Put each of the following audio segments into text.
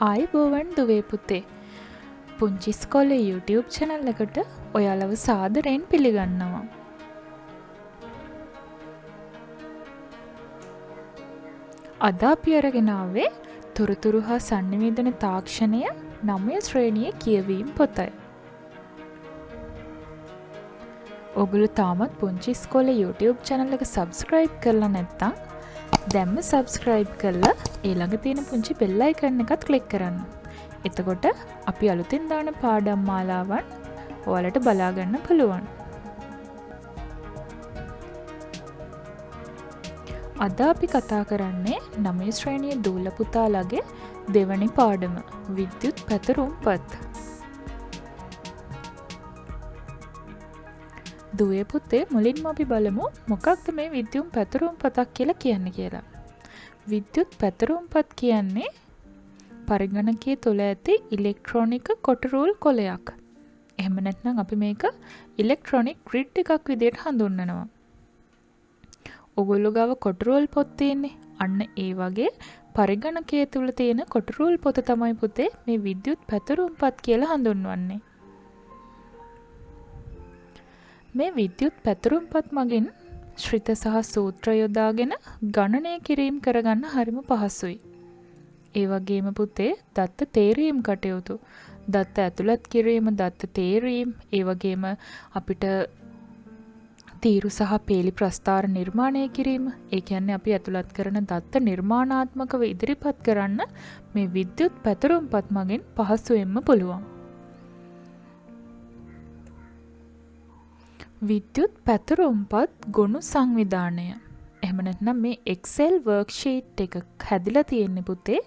ආයුබෝවන් දුවේ පුතේ. පුංචි ඉස්කෝලේ YouTube channel එකට ඔයාලව සාදරයෙන් පිළිගන්නවා. අද අපි අරගෙන ආවේ තොරතුරු හා sannivedana තාක්ෂණය 9 ශ්‍රේණියේ කියවීම් පොතයි. ඔගොල්ලෝ තාමත් පුංචි ඉස්කෝලේ YouTube channel එක subscribe කරලා නැත්නම් දැන්ම subscribe කරලා ඊළඟ තියෙන පුංචි bell icon එකත් click කරන්න. එතකොට අපි අලුතින් දාන පාඩම් මාලාවන් ඔයාලට බලා ගන්න පුළුවන්. අද අපි කතා කරන්නේ 9 ශ්‍රේණියේ දූල පුතාලගේ දෙවැනි පාඩම විද්‍යුත් පැතරුම්පත්. දුවේ පුතේ මුලින්ම අපි බලමු මොකක්ද මේ විද්‍යුත් පැතරුම්පතක් කියලා කියන්නේ කියලා. විද්‍යුත් පැතරුම්පත් කියන්නේ පරිගණකයේ තුල ඇති ඉලෙක්ට්‍රොනික කොටරූල් කොලයක්. එහෙම නැත්නම් අපි මේක ඉලෙක්ට්‍රොනික ග්‍රිඩ් එකක් විදිහට හඳුන්වනවා. ඔගොල්ලෝ ගාව කොටරූල් පොත් තියෙන්නේ. අන්න ඒ වගේ පරිගණකයේ තුල තියෙන කොටරූල් පොත තමයි පුතේ මේ විද්‍යුත් පැතරුම්පත් කියලා හඳුන්වන්නේ. මේ විද්‍යුත් පැතරුම්පත් මගින් ශ්‍රිත සහ සූත්‍ර යොදාගෙන ගණනය කිරීම කරගන්න හරිම පහසුයි. ඒ වගේම පුතේ දත්ත තේරීම් කටයුතු, දත්ත ඇතුළත් කිරීම, දත්ත තේරීම්, ඒ වගේම අපිට තීරු සහ පේලි ප්‍රස්ථාර නිර්මාණය කිරීම, ඒ කියන්නේ අපි ඇතුළත් කරන දත්ත නිර්මාණාත්මකව ඉදිරිපත් කරන්න මේ විද්‍යුත් පැතරුම්පත් මගින් පහසුවෙන්ම පුළුවන්. විද්‍යුත් පැතරුම්පත් ගොනු සංවිධානය. එහෙම නැත්නම් මේ Excel worksheet එක හැදිලා තියෙන්නේ පුතේ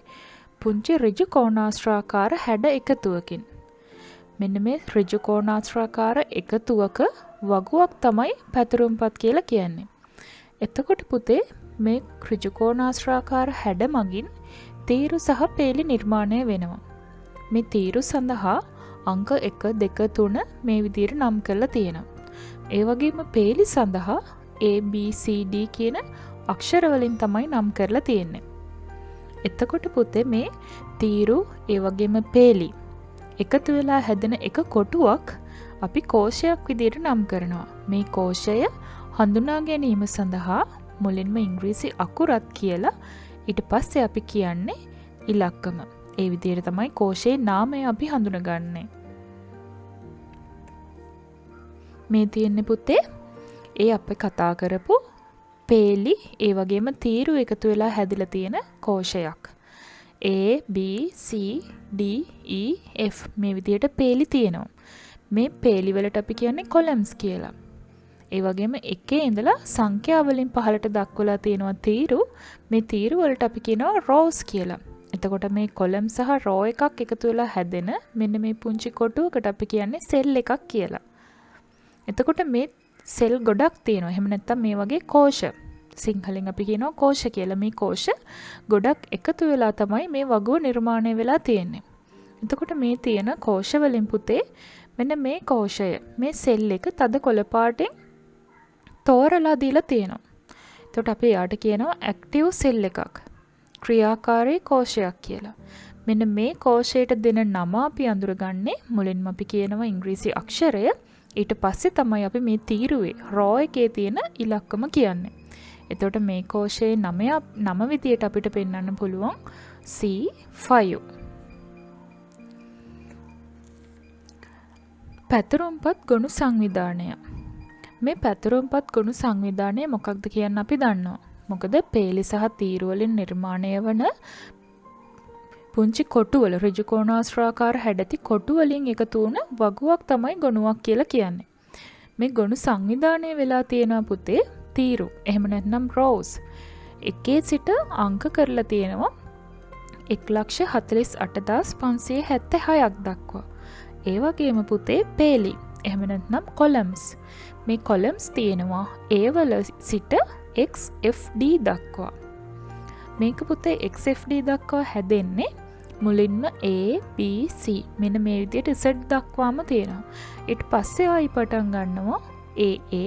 පුංචි ඍජු කෝණාශ්‍රාකාර හැඩ එකතුවකින්. මෙන්න මේ ඍජු කෝණාශ්‍රාකාර එකතුවක වගුවක් තමයි පැතරුම්පත් කියලා කියන්නේ. එතකොට පුතේ මේ ඍජු කෝණාශ්‍රාකාර හැඩ මගින් තීරු සහ පේලි නිර්මාණය වෙනවා. මේ තීරු සඳහා අංක 1 2 3 මේ විදිහට නම් කරලා තියෙනවා. ඒ වගේම පේලි සඳහා A B C D කියන අක්ෂර වලින් තමයි නම් කරලා තියෙන්නේ. එතකොට පුතේ මේ තීරු ඒ වගේම පේලි එකතු වෙලා හැදෙන එක කොටුවක් අපි කෝෂයක් විදිහට නම් කරනවා. මේ කෝෂය හඳුනා ගැනීම සඳහා මුලින්ම ඉංග්‍රීසි අකුරත් කියලා ඊට පස්සේ අපි කියන්නේ ඉලක්කම. ඒ විදිහට තමයි කෝෂයේ නාමය අපි හඳුනගන්නේ. මේ තියෙන්නේ පුතේ ඒ අපි කතා කරපු පේලි ඒ වගේම තීරු එකතු වෙලා හැදිලා තියෙන කෝෂයක්. A B C D E F මේ විදිහට පේලි තියෙනවා. මේ පේලි වලට අපි කියන්නේ කොලම්ස් කියලා. ඒ වගේම එකේ ඉඳලා සංඛ්‍යා වලින් පහළට දක්වලා තියෙනවා තීරු. මේ තීරු වලට අපි කියනවා රෝස් කියලා. එතකොට මේ කොලම් සහ රෝ එකක් එකතු වෙලා හැදෙන මෙන්න මේ පුංචි කොටුවකට අපි කියන්නේ සෙල් එකක් කියලා. එතකොට මේ සෙල් ගොඩක් තියෙනවා. එහෙම නැත්නම් මේ වගේ කෝෂ. සිංහලෙන් අපි කියනවා කෝෂ කියලා. මේ කෝෂ ගොඩක් එකතු වෙලා තමයි මේ වගුව නිර්මාණය වෙලා තියෙන්නේ. එතකොට මේ තියෙන කෝෂ වලින් පුතේ මෙන්න මේ කෝෂය මේ සෙල් එක තද කොළ පාටින් තෝරලා දීලා තියෙනවා. එතකොට අපි යාට කියනවා ඇක්ටිව් සෙල් එකක්. ක්‍රියාකාරී කෝෂයක් කියලා. මෙන්න මේ කෝෂයට දෙන නම අපි අඳුරගන්නේ මුලින්ම අපි කියනවා ඉංග්‍රීසි අක්ෂරය. ඊට පස්සේ තමයි අපි මේ තීරුවේ රෝ එකේ තියෙන ඉලක්කම කියන්නේ. එතකොට මේ කෝෂයේ නම විදියට අපිට පෙන්වන්න පුළුවන් C5. පැතරුම්පත් ගොනු සංවිධානය. මේ පැතරුම්පත් ගොනු සංවිධානය මොකක්ද කියන්න අපි දන්නවා. මොකද පේලි සහ තීරු වලින් නිර්මාණය වන පුංචි කොටුවල ඍජු කෝණාශ්‍රාකාර හැඩති කොටු වලින් එකතු වුණ වගුවක් තමයි ගොනුවක් කියලා කියන්නේ. මේ ගොනු සංවිධානය වෙලා තියෙනවා පුතේ තීරු. එහෙම නැත්නම් රෝස්. එකේ සිට අංක කරලා තියෙනවා 1,48,576ක් දක්වා. ඒ වගේම පුතේ පේලි. එහෙම නැත්නම් කොලම්ස්. මේ කොලම්ස් තියෙනවා A වල සිට XFD දක්වා. මේක පුතේ XFD දක්වා හැදෙන්නේ මුලින්ම A B C මෙන්න මේ විදිහට Z දක්වාම තියෙනවා. ඊට පස්සේ ආයි පටන් ගන්නවා AA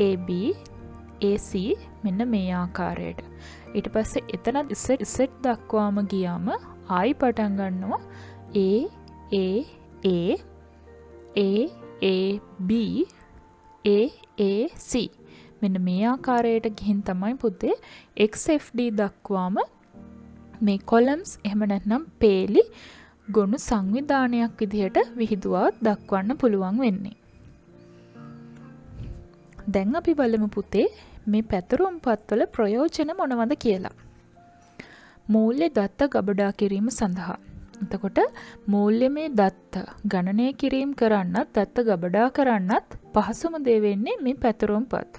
AB AC මෙන්න මේ ආකාරයට. ඊට පස්සේ එතනත් Z දක්වාම ගියාම ආයි පටන් ගන්නවා A A A A A B A A C. මෙන්න මේ ආකාරයට ගිහින් තමයි පුතේ XFD දක්වාම මේ කොලම්ස් එහෙම නැත්නම් පේලි ගොනු සංවිධානයක් විදිහට විහිදුවා දක්වන්න පුළුවන් වෙන්නේ. දැන් අපි බලමු පුතේ මේ පැතුරුම් පත්වල ප්‍රයෝජන මොනවද කියලා. මූල්‍ය දත්ත ගබඩා කිරීම සඳහා. එතකොට මූල්‍යමය දත්ත ගණනය කිරීම කරන්නත් දත්ත ගබඩා කරන්නත් පහසුම දේ වෙන්නේ මේ පැතුරුම් පත්.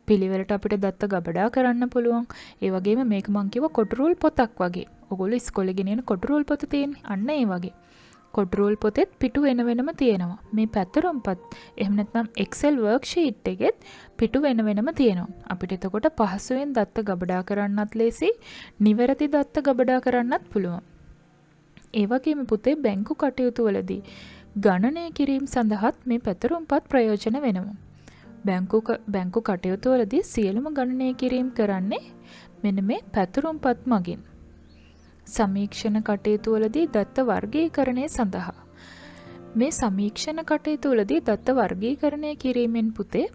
පිළිවෙලට අපිට දත්ත ගබඩා කරන්න පුළුවන්. ඒ වගේම මේක මං කිව්වා කොටරූල් පොතක් වගේ. ඔයගොල්ලෝ ඉස්කෝලේ ගෙනියන කොටරූල් පොත තියෙන්නේ. අන්න ඒ වගේ. කොටරූල් පොතෙත් පිටු වෙන වෙනම තියෙනවා. මේ පැතුරුම් පත් එහෙම නැත්නම් Excel worksheet එකෙත් පිටු වෙන වෙනම තියෙනවා. අපිට එතකොට පහසුවෙන් දත්ත ගබඩා කරන්නත් ලේසි, නිවැරදි දත්ත ගබඩා කරන්නත් පුළුවන්. ඒ වගේම පුතේ බැංකු කටයුතු වලදී ගණනය කිරීම සඳහාත් මේ පැතුරුම් පත් ප්‍රයෝජන වෙනවා. බැංකු කටයුතු වලදී සියලුම ගණනය කිරීම කරන්නේ මෙන්න මේ පැතුරුම් පත් මගින්. සමීක්ෂණ කටයුතු වලදී දත්ත වර්ගීකරණය සඳහා මේ සමීක්ෂණ කටයුතු වලදී දත්ත වර්ගීකරණය කිරීමෙන් පුතේ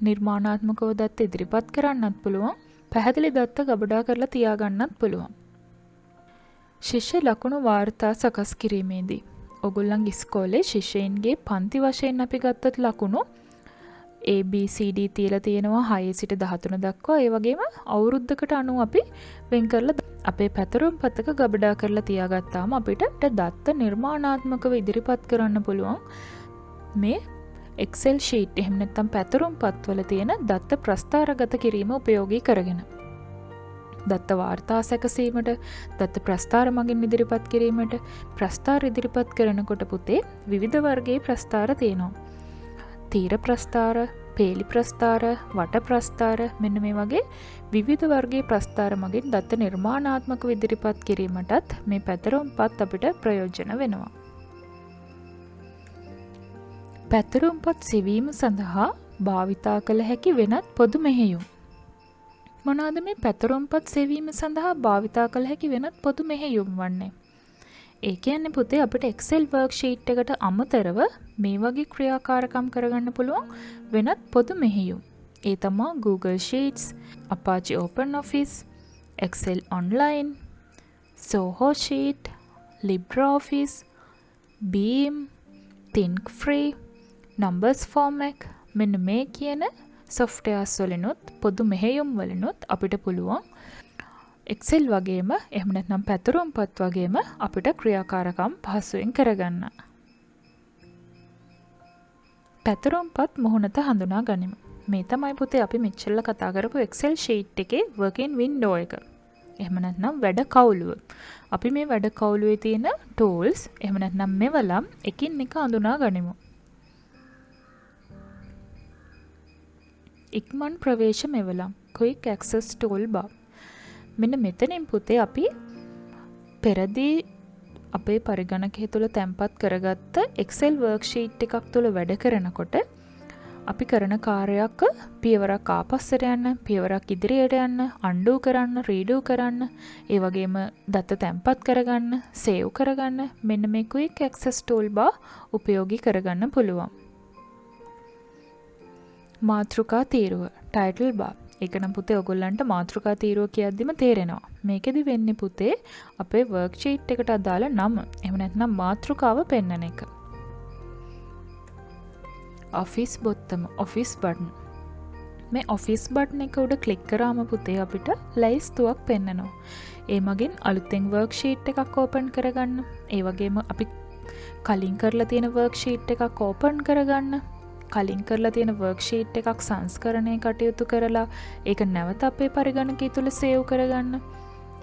නිර්මාණාත්මකව දත්ත ඉදිරිපත් කරන්නත් පුළුවන්, පැහැදිලි දත්ත ගබඩා කරලා තියාගන්නත් පුළුවන්. ශිෂ්‍ය ලකුණු වාර්තා සකස් කිරීමේදී ඔයගොල්ලන්ගේ ඉස්කෝලේ ශිෂ්‍යයින්ගේ පන්ති වශයෙන් අපි ගත්තත් ලකුණු A B C D තියලා තියෙනවා 6 සිට 13 දක්වා. ඒ වගේම අවුරුද්දකට අනුව අපි වෙන් කරලා අපේ පැතුරුම් පතක ගබඩා කරලා තියාගත්තාම අපිට දත්ත නිර්මාණාත්මකව ඉදිරිපත් කරන්න පුළුවන් මේ Excel sheet එහෙම නැත්නම් පැතුරුම් පත්වල තියෙන දත්ත ප්‍රස්ථාරගත කිරීම උපයෝගී කරගෙන දත්ත වාර්තා සැකසීමට දත්ත ප්‍රස්ථාර මගින් ඉදිරිපත් කිරීමට ප්‍රස්ථාර ඉදිරිපත් කරනකොට පුතේ විවිධ වර්ගයේ ප්‍රස්ථාර තියෙනවා. තීර ප්‍රස්ථාර, පේලි ප්‍රස්ථාර, වට ප්‍රස්ථාර මෙන්න මේ වගේ විවිධ වර්ගයේ ප්‍රස්ථාර මගින් දත්ත නිර්මාණාත්මකව ඉදිරිපත් කිරීමටත් මේ පැතුරුම් පත් අපිට ප්‍රයෝජන වෙනවා. පැතුරුම් පත් සෙවීම සඳහා භාවිතා කළ හැකි වෙනත් පොදු මෙහෙයුම්. මොනවාද මේ පැතුරුම් පත් සෙවීම සඳහා භාවිතා කළ හැකි වෙනත් පොදු මෙහෙයුම් වන්නේ? ඒ කියන්නේ පුතේ අපිට Excel worksheet එකට අමතරව මේ වගේ ක්‍රියාකාරකම් කරගන්න පුළුවන් වෙනත් පොදු මෙහෙයුම්. ඒ තමයි Google Sheets, Apache OpenOffice, Excel Online, Soho Sheet, LibreOffice, Beam, ThinkFree, Numbers Format මෙන්න මේ කියන softwares වලිනුත් පොදු මෙහෙයුම් වලිනුත් අපිට පුළුවන් Excel වගේම එහෙම නැත්නම් පැතුරුම් පත් වගේම අපිට ක්‍රියාකාරකම් පහසුවෙන් කරගන්න. පැතුරුම් පත් මුහුණත හඳුනා ගනිමු. මේ තමයි පුතේ අපි මෙච්චරලා කතා කරපු Excel sheet එකේ working window එක. එහෙම නැත්නම් වැඩ කවුළුව. අපි මේ වැඩ කවුළුවේ තියෙන tools එහෙම නැත්නම් මෙවලම් එකින් එක හඳුනා ගනිමු. ඉක්මන් ප්‍රවේශ මෙවලම් quick access toolbar. මෙන්න මෙතනින් පුතේ අපි පෙරදී අපේ පරිගණකය තුළ තැන්පත් කරගත්ත Excel worksheet එකක් තුළ වැඩ කරනකොට අපි කරන කාර්යයක් පියවරක් ආපස්සට යන්න, පියවරක් ඉදිරියට යන්න, undo කරන්න, redo කරන්න, ඒ වගේම දත්ත තැන්පත් කරගන්න, save කරගන්න මෙන්න මේ quick access toolbar උපයෝගී කරගන්න පුළුවන්. මාතෘකා තීරුව title bar. ඒක නම් පුතේ ඔයගොල්ලන්ට මාතෘකා තීරුව කියද්දිම තේරෙනවා. මේකෙදි වෙන්නේ පුතේ අපේ worksheet එකට අදාළ නම එහෙම නැත්නම් මාතෘකාව පෙන්වන එක. office bottom office button. මේ office button එක උඩ ක්ලික් කරාම පුතේ අපිට ලයිස්තුවක් පෙන්වනවා. ඒ මගින් අලුතෙන් worksheet එකක් open කරගන්න. ඒ වගේම අපි කලින් කරලා තියෙන worksheet එකක් open කරගන්න. කලින් කරලා තියෙන worksheet එකක් සංස්කරණය කටයුතු කරලා ඒක නැවත අපේ පරිගණකය තුළ save කරගන්න.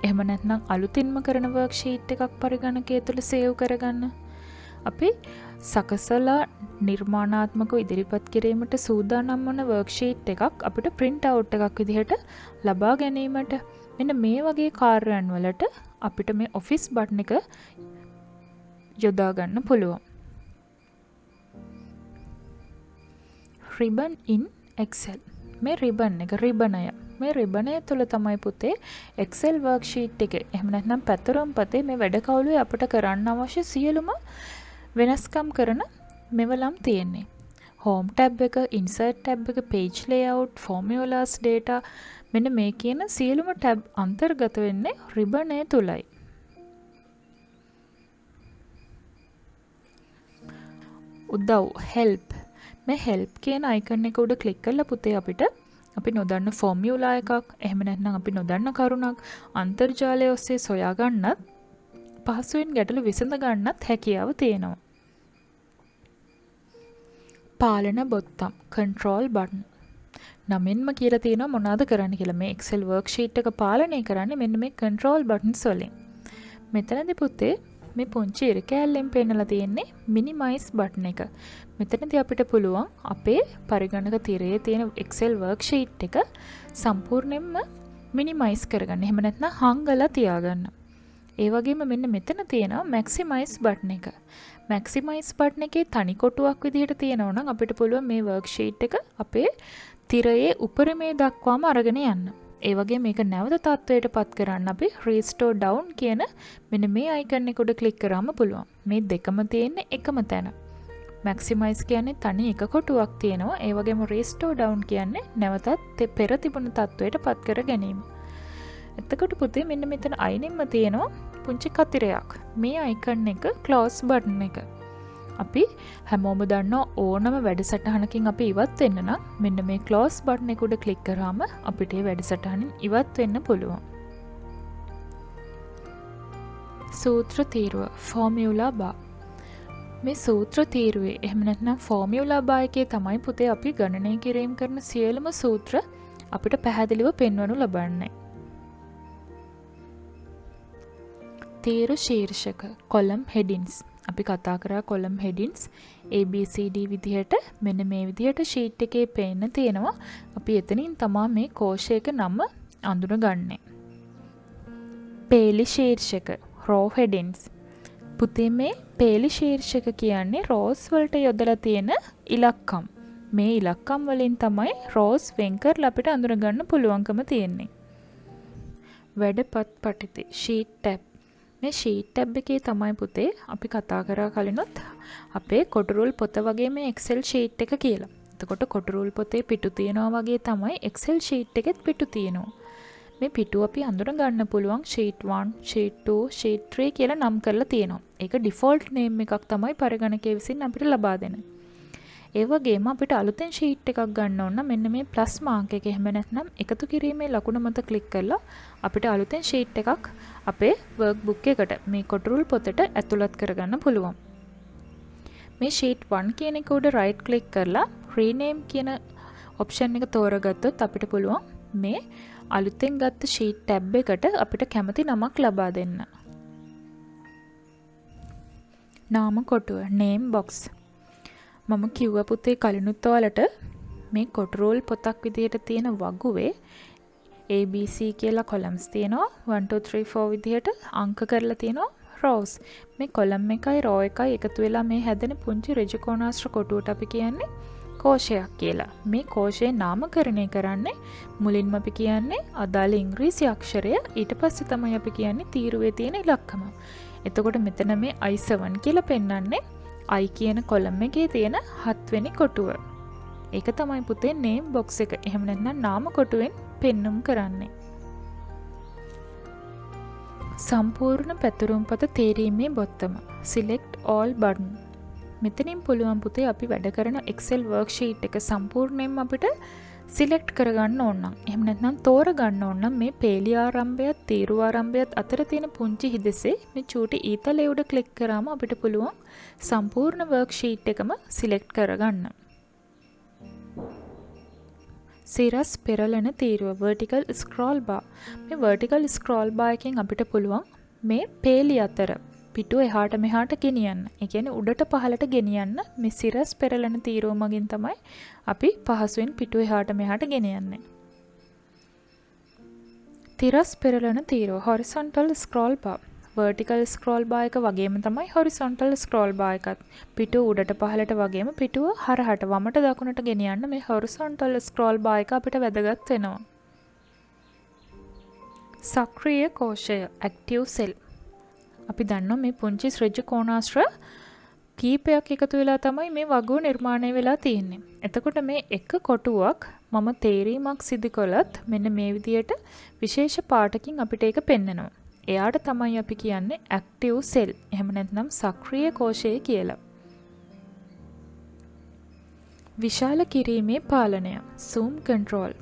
එහෙම නැත්නම් අලුතින්ම කරන worksheet එකක් පරිගණකය තුළ save කරගන්න. අපි සකසලා නිර්මාණාත්මකව ඉදිරිපත් කිරීමට සූදානම් වන worksheet එකක් අපිට print out එකක් විදිහට ලබා ගැනීමට මෙන්න මේ වගේ කාර්යයන් වලට අපිට මේ office button එක යොදා ගන්න පුළුවන්. ribbon in Excel. මේ ribbon එක රිබනය මේ රිබනය තුල තමයි පුතේ Excel worksheet එක එහෙම නැත්නම් පැතුරම් පතේ මේ වැඩ කවුලේ අපිට කරන්න අවශ්‍ය සියලුම වෙනස්කම් කරන මෙවලම් තියෙන්නේ. Home tab එක, Insert tab එක, Page layout, Formulas, Data මෙන්න මේ කියන සියලුම tab අන්තර්ගත වෙන්නේ රිබනය තුලයි. උදව් help මේ help කියන icon එක උඩ ක්ලික් කරලා පුතේ අපිට අපි නොදන්න ෆෝමියුලා එකක් එහෙම නැත්නම් අපි නොදන්න කරුණක් අන්තර්ජාලය ඔස්සේ සොයා ගන්නත් පහසුවෙන් ගැටලු විසඳ ගන්නත් හැකියාව තියෙනවා. පාලන බොත්තම් control button නමින්ම කියලා තියෙනවා මොනවද කරන්න කියලා. මේ Excel worksheet එක පාලනය කරන්නේ මෙන්න මේ control buttons වලින්. මෙතනදී පුතේ මේ පුංචි ඉර කෑල්ලෙන් පෙන්නලා තියෙන්නේ minimize button එක. මෙතනදී අපිට පුළුවන් අපේ පරිගණක තිරයේ තියෙන Excel worksheet එක සම්පූර්ණයෙන්ම minimize කරගන්න. එහෙම නැත්නම් හංගලා තියාගන්න. ඒ වගේම මෙන්න මෙතන තියෙනවා maximize button එක. maximize button එකේ තනි කොටුවක් විදිහට තියෙනවා නම් අපිට පුළුවන් මේ worksheet එක අපේ තිරයේ උපරිමයේ දක්වාම අරගෙන යන්න. ඒ වගේ මේක නැවත තත්වයට පත් කරන්න අපි restore down කියන මෙන්න මේ icon එක උඩ ක්ලික් කරාම පුළුවන්. මේ දෙකම තියෙන්නේ එකම තැන. maximize කියන්නේ තනි එක කොටුවක් තියෙනවා. ඒ වගේම restore down කියන්නේ නැවතත් පෙර තිබුණු තත්වයට පත් කර ගැනීම. එතකොට පුතේ මෙන්න මෙතන අයිනින්ම තියෙනවා පුංචි කතිරයක්. මේ icon එක close button එක. අපි හැමෝම දන්නවා ඕනම වැඩසටහනකින් අපි ඉවත් වෙන්න නම් මෙන්න මේ close button එක උඩ ක්ලික් කරාම අපිට මේ වැඩසටහනින් ඉවත් වෙන්න පුළුවන්. සූත්‍ර තීරුව formula bar. මේ සූත්‍ර තීරුවේ එහෙම නැත්නම් formula bar එකේ තමයි පුතේ අපි ගණනය කිරීම කරන සියලුම සූත්‍ර අපිට පැහැදිලිව පෙන්වනු ලබන්නේ. තීරු ශීර්ෂක column headings අපි කතා කරා column headings ABCD විදිහට මෙන්න මේ විදිහට sheet එකේ පේන්න තියෙනවා. අපි එතනින් තමයි මේ කෝෂයක නම අඳුනගන්නේ. පේලි ශීර්ෂක row headings. පුතේ මේ පේලි ශීර්ෂක කියන්නේ rows වලට යොදලා තියෙන ඉලක්කම්. මේ ඉලක්කම් වලින් තමයි rows වෙන් කරලා අපිට අඳුනගන්න පුළුවන්කම තියෙන්නේ. වැඩපත් පටිතේ sheet tab මේ sheet tab එකේ තමයි පුතේ අපි කතා කරා කලිනුත් අපේ කොටුරුල් පොත වගේ මේ Excel sheet එක කියලා. එතකොට කොටුරුල් පොතේ පිටු තියනවා වගේ තමයි Excel sheet එකෙත් පිටු තියෙනවා. මේ පිටු අපි අඳුර ගන්න පුළුවන් sheet 1, sheet 2, sheet 3 කියලා නම් කරලා තියෙනවා. ඒක default name එකක් තමයි පරිගණකයේ විසින් අපිට ලබා දෙන්නේ. ඒ වගේම අපිට අලුතෙන් sheet එකක් ගන්න ඕන නම් මෙන්න මේ plus mark එක එහෙම නැත්නම් එකතු කිරීමේ ලකුණ මත ක්ලික් කරලා අපිට අලුතෙන් sheet එකක් අපේ workbook එකට මේ කොටුරුල් පොතට ඇතුළත් කරගන්න පුළුවන්. මේ sheet 1 කියන එක උඩ right click කරලා rename කියන option එක තෝරගත්තොත් අපිට පුළුවන් මේ අලුතෙන් ගත්ත sheet tab එකට අපිට කැමති නමක් ලබා දෙන්න. නාම කොටුව name box. මම කිව්ව පුතේ කලිනුත් ඔයාලට මේ කොටුරුල් පොතක් විදිහට තියෙන වගුවේ ABC කියලා columns තියෙනවා 1 2 3 4 විදිහට අංක කරලා තියෙනවා rows. මේ column එකයි row එකයි එකතු වෙලා මේ හැදෙන පුංචි ඍජු කෝණාශ්‍ර කොටුවට අපි කියන්නේ කෝෂයක් කියලා. මේ කෝෂයේ නාමකරණය කරන්නේ මුලින්ම අපි කියන්නේ අදාළ ඉංග්‍රීසි අක්ෂරය ඊට පස්සේ තමයි අපි කියන්නේ තීරුවේ තියෙන ඉලක්කම. එතකොට මෙතන මේ I7 කියලා පෙන්වන්නේ I කියන column එකේ තියෙන 7 වෙනි කොටුව. ඒක තමයි පුතේ name box එක. එහෙම නැත්නම් නාම කොටුවෙන් පෙන්눔 කරන්නේ. සම්පූර්ණ පැතුරුම්පත තේරීමේ බොත්තම select all button. මෙතනින් පුළුවන් පුතේ අපි වැඩ කරන Excel worksheet එක සම්පූර්ණයෙන්ම අපිට select කරගන්න ඕන නම් එහෙම නැත්නම් තෝරගන්න ඕන නම් මේ පේලි ආරම්භයත් තීරු ආරම්භයත් අතර තියෙන පුංචි හිදෙසේ මේ චූටි ඊතලයේ උඩ ක්ලික් කරාම අපිට පුළුවන් සම්පූර්ණ worksheet එකම select කරගන්න. සිරස් පෙරලෙන තීරුව vertical scroll bar. මේ vertical scroll bar එකෙන් අපිට පුළුවන් මේ පේලි අතර පිටුව එහාට මෙහාට ගෙනියන්න. ඒ කියන්නේ උඩට පහළට ගෙනියන්න මේ සිරස් පෙරලෙන තීරුව මගින් තමයි අපි පහසුවෙන් පිටුව එහාට මෙහාට ගෙනියන්නේ. තිරස් පෙරලෙන තීරුව horizontal scroll bar. vertical scroll bar එක වගේම තමයි horizontal scroll bar එකත්. පිටුව උඩට පහළට වගේම පිටුව හරහට වමට දකුණට ගෙනියන්න මේ horizontal scroll bar එක අපිට වැදගත් වෙනවා. සක්‍රීය කෝෂය active cell. අපි දන්නවා මේ පුංචි ශ්‍රේජ කෝණාශ්‍ර කීපයක් එකතු වෙලා තමයි මේ වගුව නිර්මාණය වෙලා තියෙන්නේ. එතකොට මේ එක කොටුවක් මම තේරීමක් සිදු කළත් මෙන්න මේ විදියට විශේෂ පාටකින් අපිට ඒක පෙන්වනවා. එයාට තමයි අපි කියන්නේ active cell. එහෙම නැත්නම් සක්‍රීය කෝෂය කියලා. විශාල කිරීමේ පාලනය zoom control.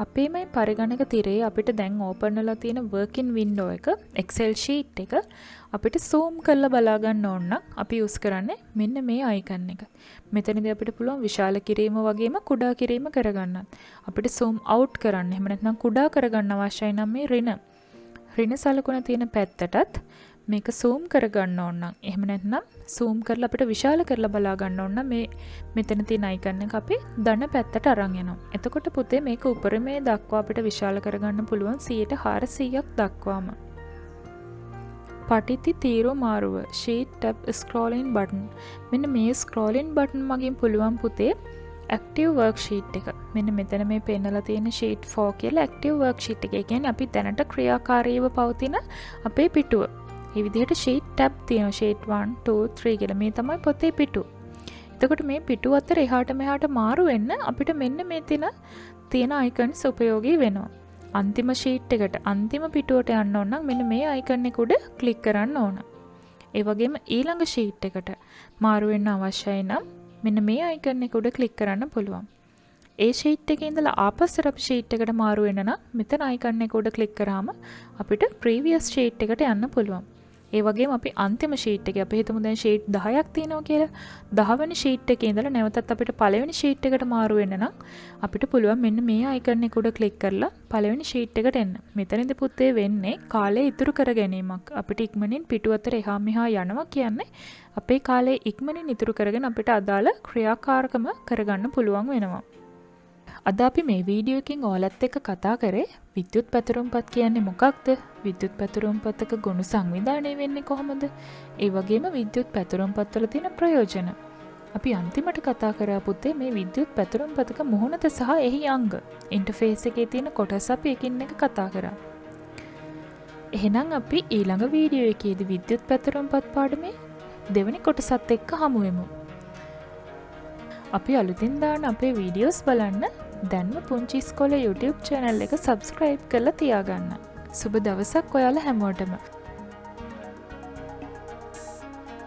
අපේ මේ පරිගණක තිරේ අපිට දැන් ඕපන් වෙලා තියෙන working window එක Excel sheet එක අපිට zoom කරලා බලා ගන්න ඕන නම් අපි use කරන්නේ මෙන්න මේ icon එක. මෙතනදී අපිට පුළුවන් විශාල කිරීම වගේම කුඩා කිරීම කරගන්නත්. අපිට zoom out කරන්න එහෙම නැත්නම් කුඩා කරගන්න අවශ්‍යයි නම් මේ ඍණ සලකුණ තියෙන පැත්තටත් මේක zoom කරගන්න ඕන නම් එහෙම නැත්නම් zoom කරලා අපිට විශාල කරලා බලා ගන්න ඕන නම් මේ මෙතන තියෙන icon එක අපි ධන පැත්තට අරන් යනවා. එතකොට පුතේ මේක උපරිමයේ දක්වා අපිට විශාල කරගන්න පුළුවන් 400ක් දක්වාම. පටිති තීරු මාරුව sheet tab scrolling button. මෙන්න මේ scrolling button මගින් පුළුවන් පුතේ active worksheet එක. මෙන්න මෙතන මේ පෙන්නලා තියෙන sheet 4 කියලා active worksheet එක. ඒ කියන්නේ අපි දැනට ක්‍රියාකාරීව පවතින අපේ පිටුව. මේ විදිහට sheet tab තියෙනවා. sheet 1 2 3 කියලා. මේ තමයි පොතේ පිටුව. එතකොට මේ පිටුව අතර එහාට මෙහාට මාරු වෙන්න අපිට මෙන්න මේ තියෙන icons උපයෝගී වෙනවා. අන්තිම sheet එකට අන්තිම පිටුවට යන්න ඕන නම් මෙන්න මේ icon එක උඩ click කරන්න ඕන. ඒ වගේම ඊළඟ sheet එකට මාරු වෙන්න අවශ්‍යයි නම් මෙන්න මේ icon එක උඩ click කරන්න පුළුවන්. ඒ sheet එකේ ඉඳලා ආපස්සට අපි sheet එකට මාරු වෙන්න නම් මෙතන icon එක උඩ click කරාම අපිට previous sheet එකට යන්න පුළුවන්. ඒ වගේම අපි අන්තිම sheet එකේ අපි හිතමු දැන් sheet 10ක් තියෙනවා කියලා 10 වෙනි sheet එකේ ඉඳලා නැවතත් අපිට පළවෙනි sheet එකට මාරු වෙන්න නම් අපිට පුළුවන් මෙන්න මේ icon එක උඩ click කරලා පළවෙනි sheet එකට එන්න. මෙතනදී පුතේ වෙන්නේ කාලය ඉතුරු කර ගැනීමක්. අපිට ඉක්මනින් පිටු අතර එහා මෙහා යනවා කියන්නේ අපේ කාලය ඉක්මනින් ඉතුරු කරගෙන අපිට අදාළ ක්‍රියාකාරකම කරගන්න පුළුවන් වෙනවා. අද අපි මේ වීඩියෝ එකකින් ඔයාලත් එක්ක කතා කරේ විද්‍යුත් පැතුරුම්පත් කියන්නේ මොකක්ද? විද්‍යුත් පැතුරුම්පතක ගුණ සංවිධානය වෙන්නේ කොහොමද? ඒ වගේම විද්‍යුත් පැතුරුම්පත් වල තියෙන ප්‍රයෝජන. අපි අන්තිමට කතා කරා පුතේ මේ විද්‍යුත් පැතුරුම්පතක මුහුණත සහ එහි අංග. ඉන්ටර්ෆේස් එකේ තියෙන කොටස් අපි එකින් එක කතා කරා. එහෙනම් අපි ඊළඟ වීඩියෝ එකේදී විද්‍යුත් පැතුරුම්පත් පාඩමේ දෙවෙනි කොටසත් එක්ක හමු වෙමු. අපි අලුතින් දාන අපේ වීඩියෝස් බලන්න දැන්ම පුංචි ඉස්කෝලේ YouTube channel එක subscribe කරලා තියාගන්න. සුබ දවසක් ඔයාලා හැමෝටම.